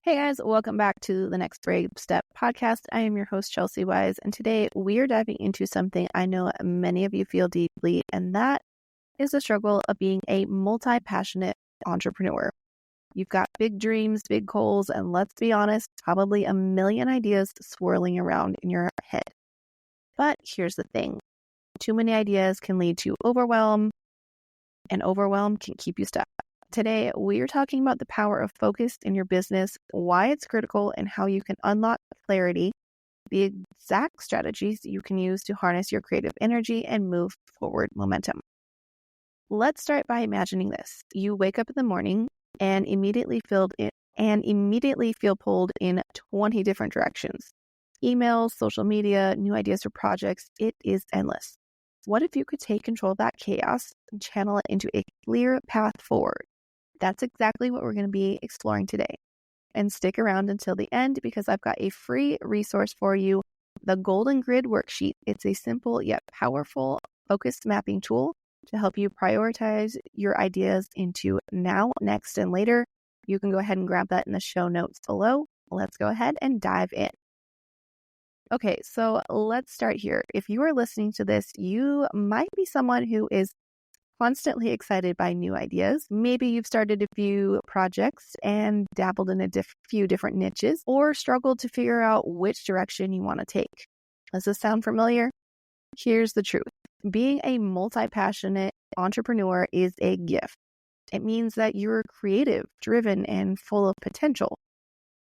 Hey guys, welcome back to the Next Brave Step podcast. I am your host, Chelsy Weisz, and today we are diving into something I know many of you feel deeply, and that is the struggle of being a multi-passionate entrepreneur. You've got big dreams, big goals, and let's be honest, probably a million ideas swirling around in your head. But here's the thing. Too many ideas can lead to overwhelm, and overwhelm can keep you stuck. Today, we are talking about the power of focus in your business, why it's critical, and how you can unlock clarity, the exact strategies you can use to harness your creative energy and move forward momentum. Let's start by imagining this. You wake up in the morning and immediately feel pulled in 20 different directions. Emails, social media, new ideas for projects, it is endless. What if you could take control of that chaos and channel it into a clear path forward? That's exactly what we're going to be exploring today. And stick around until the end because I've got a free resource for you, the Golden Grid Worksheet. It's a simple yet powerful focus mapping tool to help you prioritize your ideas into now, next, and later. You can go ahead and grab that in the show notes below. Let's go ahead and dive in. Okay, so let's start here. If you are listening to this, you might be someone who is constantly excited by new ideas. Maybe you've started a few projects and dabbled in a few different niches or struggled to figure out which direction you want to take. Does this sound familiar? Here's the truth. Being a multi-passionate entrepreneur is a gift. It means that you're creative, driven, and full of potential.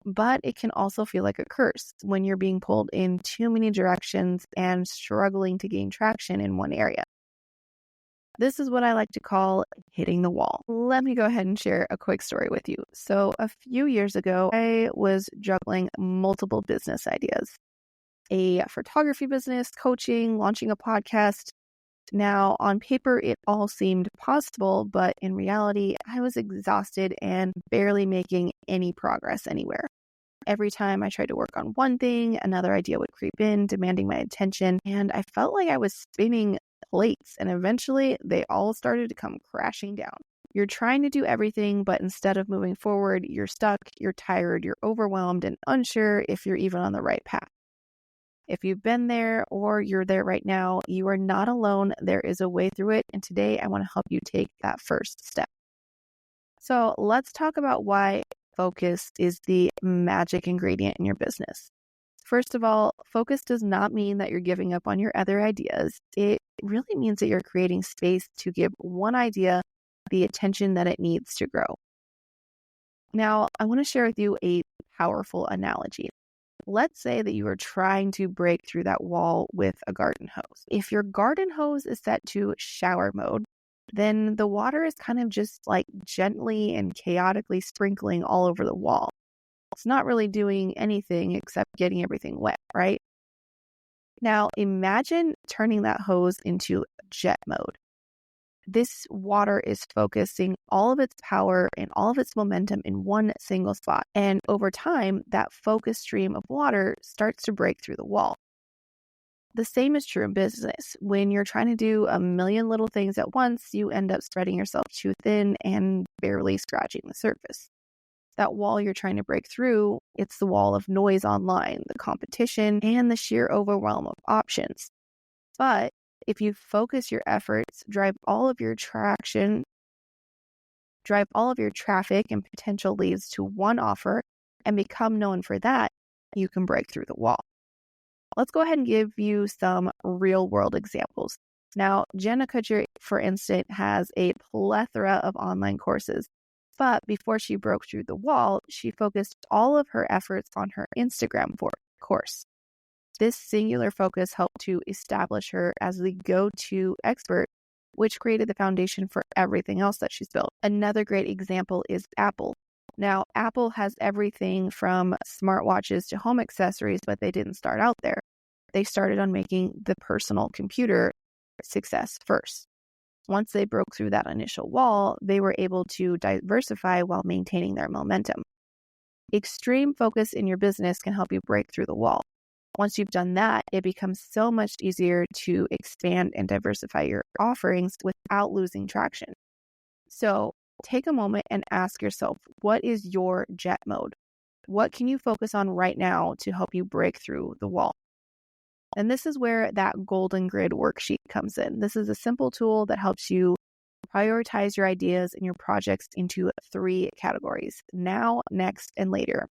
But it can also feel like a curse when you're being pulled in too many directions and struggling to gain traction in one area. This is what I like to call hitting the wall. Let me go ahead and share a quick story with you. So a few years ago, I was juggling multiple business ideas. A photography business, coaching, launching a podcast. Now, on paper, it all seemed possible, but in reality, I was exhausted and barely making any progress anywhere. Every time I tried to work on one thing, another idea would creep in, demanding my attention, and I felt like I was spinning plates, and eventually they all started to come crashing down. You're trying to do everything, but instead of moving forward, you're stuck, you're tired, you're overwhelmed, and unsure if you're even on the right path. If you've been there or you're there right now, you are not alone. There is a way through it, and today I want to help you take that first step. So let's talk about why focus is the magic ingredient in your business. First of all, focus does not mean that you're giving up on your other ideas. It really means that you're creating space to give one idea the attention that it needs to grow. Now, I want to share with you a powerful analogy. Let's say that you are trying to break through that wall with a garden hose. If your garden hose is set to shower mode, then the water is kind of just like gently and chaotically sprinkling all over the wall. It's not really doing anything except getting everything wet, right? Now, imagine turning that hose into jet mode. This water is focusing all of its power and all of its momentum in one single spot. And over time, that focused stream of water starts to break through the wall. The same is true in business. When you're trying to do a million little things at once, you end up spreading yourself too thin and barely scratching the surface. That wall you're trying to break through, it's the wall of noise online, the competition, and the sheer overwhelm of options. But if you focus your efforts, drive all of your traffic and potential leads to one offer and become known for that, you can break through the wall. Let's go ahead and give you some real world examples. Now, Jenna Kutcher, for instance, has a plethora of online courses. But before she broke through the wall, she focused all of her efforts on her Instagram course. This singular focus helped to establish her as the go-to expert, which created the foundation for everything else that she's built. Another great example is Apple. Now, Apple has everything from smartwatches to home accessories, but they didn't start out there. They started on making the personal computer success first. Once they broke through that initial wall, they were able to diversify while maintaining their momentum. Extreme focus in your business can help you break through the wall. Once you've done that, it becomes so much easier to expand and diversify your offerings without losing traction. So take a moment and ask yourself, what is your jet mode? What can you focus on right now to help you break through the wall? And this is where that Golden Grid Worksheet comes in. This is a simple tool that helps you prioritize your ideas and your projects into 3 categories: now, next, and later.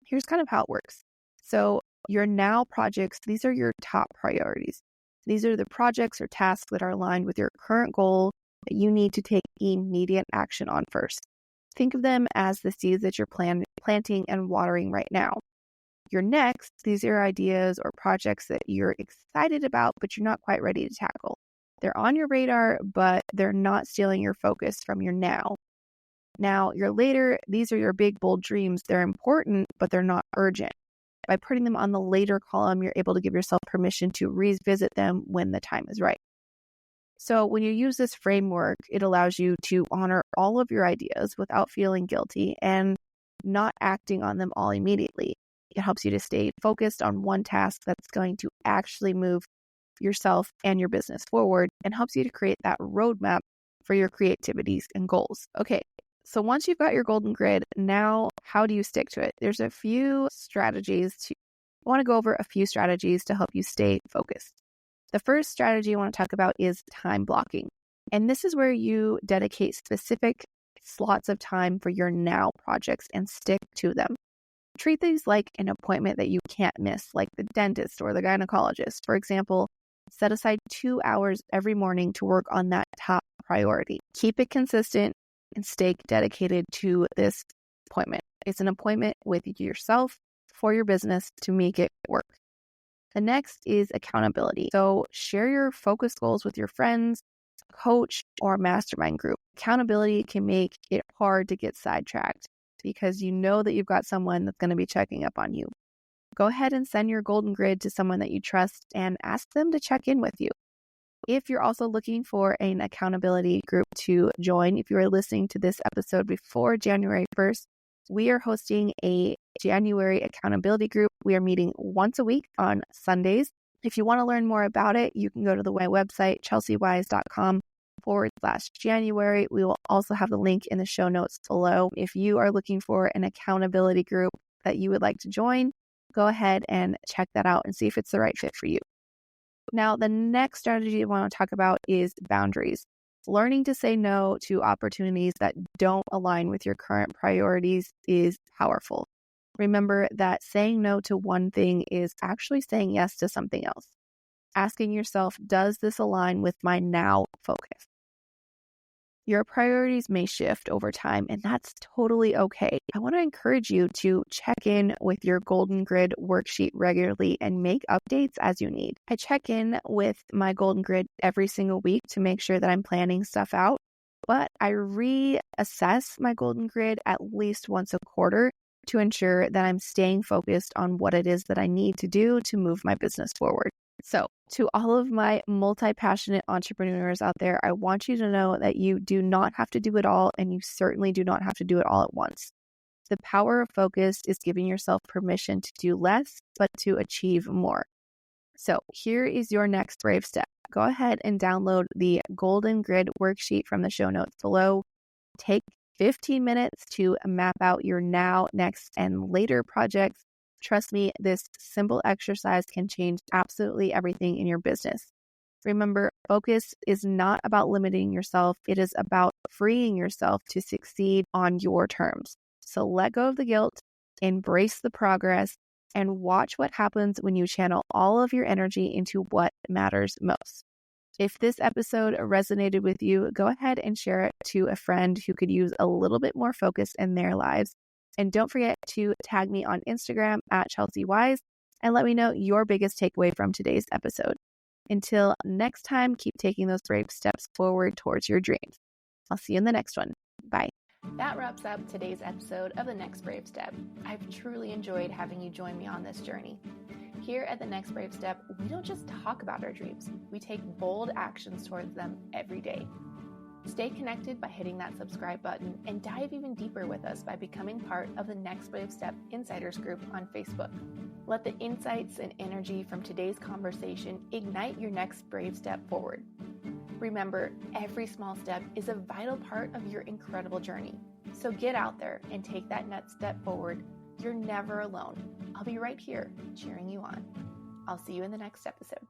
Here's kind of how it works. So your now projects, these are your top priorities. These are the projects or tasks that are aligned with your current goal that you need to take immediate action on first. Think of them as the seeds that you're planting and watering right now. Your next, these are ideas or projects that you're excited about, but you're not quite ready to tackle. They're on your radar, but they're not stealing your focus from your now. Now, your later, these are your big, bold dreams. They're important, but they're not urgent. By putting them on the later column, you're able to give yourself permission to revisit them when the time is right. So when you use this framework, it allows you to honor all of your ideas without feeling guilty and not acting on them all immediately. It helps you to stay focused on one task that's going to actually move yourself and your business forward, and helps you to create that roadmap for your creativities and goals. Okay, so once you've got your golden grid, now how do you stick to it? There's a few strategies. I want to go over a few strategies to help you stay focused. The first strategy I want to talk about is time blocking. And this is where you dedicate specific slots of time for your now projects and stick to them. Treat these like an appointment that you can't miss, like the dentist or the gynecologist. For example, set aside 2 hours every morning to work on that top priority. Keep it consistent and stay dedicated to this appointment. It's an appointment with yourself for your business to make it work. The next is accountability. So share your focus goals with your friends, coach, or mastermind group. Accountability can make it hard to get sidetracked because you know that you've got someone that's going to be checking up on you. Go ahead and send your golden grid to someone that you trust and ask them to check in with you. If you're also looking for an accountability group to join, if you are listening to this episode before January 1st, we are hosting a January accountability group. We are meeting once a week on Sundays. If you want to learn more about it, you can go to my website, chelseyweisz.com/January. We will also have the link in the show notes below. If you are looking for an accountability group that you would like to join, go ahead and check that out and see if it's the right fit for you. Now, the next strategy I want to talk about is boundaries. Learning to say no to opportunities that don't align with your current priorities is powerful. Remember that saying no to one thing is actually saying yes to something else. Asking yourself, does this align with my now focus? Your priorities may shift over time, and that's totally okay. I want to encourage you to check in with your Golden Grid worksheet regularly and make updates as you need. I check in with my Golden Grid every single week to make sure that I'm planning stuff out, but I reassess my Golden Grid at least once a quarter to ensure that I'm staying focused on what it is that I need to do to move my business forward. So, to all of my multi-passionate entrepreneurs out there, I want you to know that you do not have to do it all, and you certainly do not have to do it all at once. The power of focus is giving yourself permission to do less, but to achieve more. So, here is your next brave step. Go ahead and download the Golden Grid worksheet from the show notes below. Take 15 minutes to map out your now, next, and later projects. Trust me, this simple exercise can change absolutely everything in your business. Remember, focus is not about limiting yourself. It is about freeing yourself to succeed on your terms. So let go of the guilt, embrace the progress, and watch what happens when you channel all of your energy into what matters most. If this episode resonated with you, go ahead and share it to a friend who could use a little bit more focus in their lives. And don't forget to tag me on Instagram at Chelsy Weisz and let me know your biggest takeaway from today's episode. Until next time, keep taking those brave steps forward towards your dreams. I'll see you in the next one. Bye. That wraps up today's episode of The Next Brave Step. I've truly enjoyed having you join me on this journey. Here at The Next Brave Step, we don't just talk about our dreams. We take bold actions towards them every day. Stay connected by hitting that subscribe button and dive even deeper with us by becoming part of the Next Brave Step Insiders group on Facebook. Let the insights and energy from today's conversation ignite your next brave step forward. Remember, every small step is a vital part of your incredible journey. So get out there and take that next step forward You're never alone. I'll be right here cheering you on. I'll see you in the next episode.